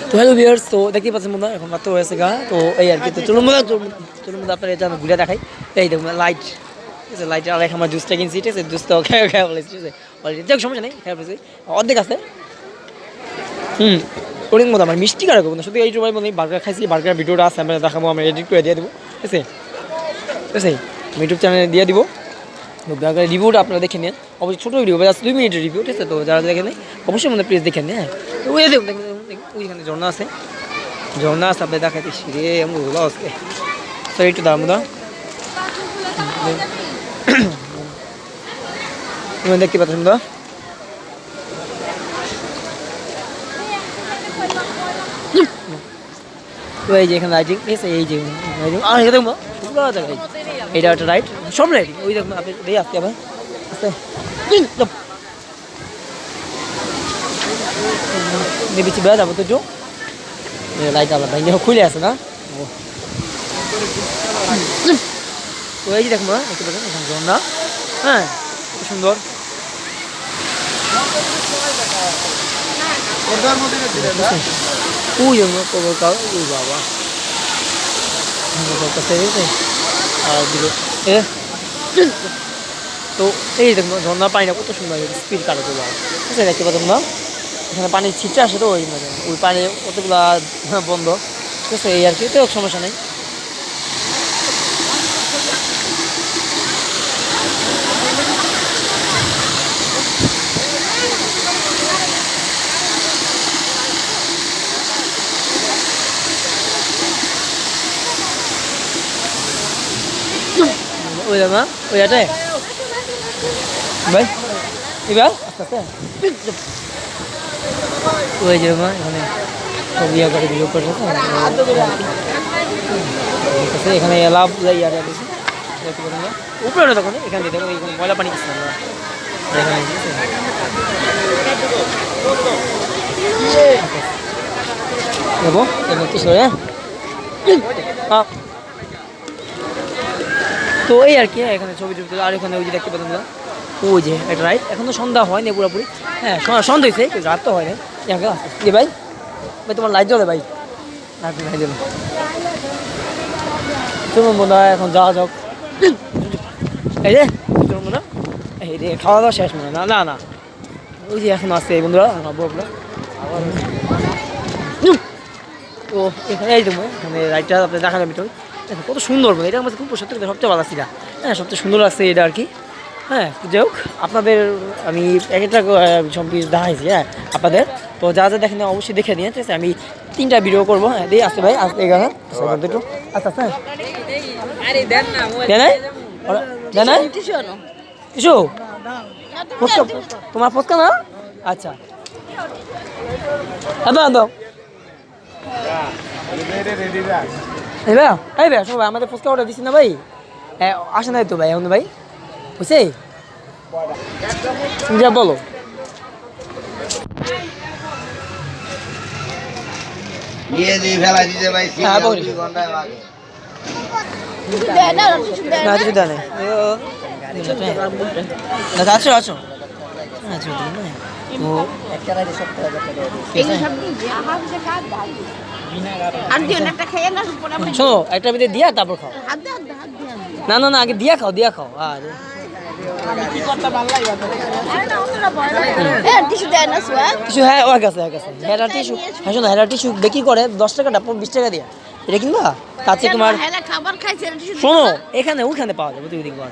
তো hello viewers, তো দেখতেই পাচ্ছেন বন্ধুরা এখন মাত্র হয়েছে গা। তো এই আর কি, তো চলুন বন্ধুরা আপনার এটা আমি ঘুরে দেখাই। এই দেখুন লাইট, ঠিক আছে, লাইটের আরেক আমার জুসটা কিনছি, ঠিক আছে, জুসটাও খেয়ে বলেছি, ঠিক আছে, অলরেডি যাক সমস্যা নেই, খেয়ে বলেছি অর্ধেক আছে। ওরকম মতো আমার মিষ্টি কারক বন্ধু, শুধু এইটুকু বলি বার্গার খাইছি, বার্গার ভিডিওটা আছে আমরা দেখাবো, আমরা এডিট করে দিয়ে দেবো, ঠিক আছে, ঠিক আছে, আমি ইউটিউব চ্যানেলে দিয়ে দিব। বার্গারের রিভিউটা আপনারা দেখে নেন, অবশ্যই ছোটো ভিডিও, জাস্ট 2 মিনিটের রিভিউ, ঠিক আছে। তো যারা দেখে নেই অবশ্যই আমাদের প্লিজ দেখে নেন। হ্যাঁ, তো ওই দেখুন ওইখানে ঝর্ণা আছে, ঝর্ণা আছে আপনি দেখাতে রে আমরা ওলা আজকে। তো একটু দাম দা তুমি দেখতে পাচ্ছেন দা, তো এই যে এখানে লাইটিং এসে, এই যে আর এটা দেখবো পুরো জায়গা, এইটা একটা রাইট, সব লাইটিং ওই দেখুন আপনি দিয়ে আসতে হবে আস্তে বেশি বেড়া যাবো তো জো লাইট আলাদা ভাই খুলে আছে না। তো এই যে দেখুন দেখতে পাচ্ছেন এখানে ঝর্ণা, হ্যাঁ খুব সুন্দর। ওই বাবা আর দিল এ, তো এই দেখুন ঝর্ণার পানিটা কত সুন্দর স্পিড কাটে তো, ঠিক আছে, দেখতে পাচ্ছেন না এখানে পানি ছিটে আসে, তো ওই পানি কতগুলা বন্ধ, ঠিক আছে, এই আর কি, তো সমস্যা নেই। ওই না ওই আটে ভাই এবার আস্তে আস্তে ওই যে এখানে সব ইয়া করে ভিডিও করছে, এখানে লাভ ইয়ারে উপরে তখন এখান থেকে দেখুন এখানে ময়লা পানি দিচ্ছি আমরা এখানে, দেবো কিছু তো এই আর কি, এখানে ছবি টবি, আর এখানে ওই যে দেখতে পেতাম না ওই যে এটা রাইট, এখন তো সন্ধ্যা হয়নি পুরোপুরি, হ্যাঁ সন্ধ্যা হয়েছে, রাত তো হয় না। যে ভাই ভাই তোমার লাইট জ্বলে ভাই, লাইট জ্বলে, চলুন মনে হয় এখন যাওয়া যাক। এই যে চলুন মনে এই রে খাওয়া দাওয়া শেষ মনে না না না ওই যে এখন আসছে বন্ধুরা বড়গুলো। তো এখানে এই দেবো এখানে রাইটটা আপনি দেখালাম ভিতরে কত সুন্দর, মানে এটা আমার খুব সত্যি সবচেয়ে ভালো লাগছে, হ্যাঁ সবচেয়ে সুন্দর লাগছে এটা আর কি। হ্যাঁ যাই হোক আপনাদের আমি এক একটা সব কিছু দেখাইছি, হ্যাঁ আপনাদের তো যা যা দেখেন অবশ্যই দেখে নিয়ে, ঠিক আছে, আমি 3টা ভিডিও করবো, হ্যাঁ দিয়ে আসতে ভাই আসতে এখানে একটু আচ্ছা আচ্ছা কিছু তোমার ফুচকা না, আচ্ছা দাও এই ভাই সবাই আমাদের ফুচকা অর্ডার দিচ্ছি না ভাই, হ্যাঁ আসে নাই তো ভাই এখন ভাই বুঝছে, যা বলো আছো আছো শোনো একটা ভিতরে দিয়া তারপর খাও, না না না আগে দিয়া খাও আরে টিস্যু, হ্যাঁ ওর কাছে হেরা টিস্যু, হ্যাঁ শোনো হেরা টিস্যু দেখি করে 10 টাকাটা 20 টাকা দিয়া এটা কিনবা, তাতে তোমার শোনো এখানে ওখানে পাওয়া যাবে, তুই দেখবা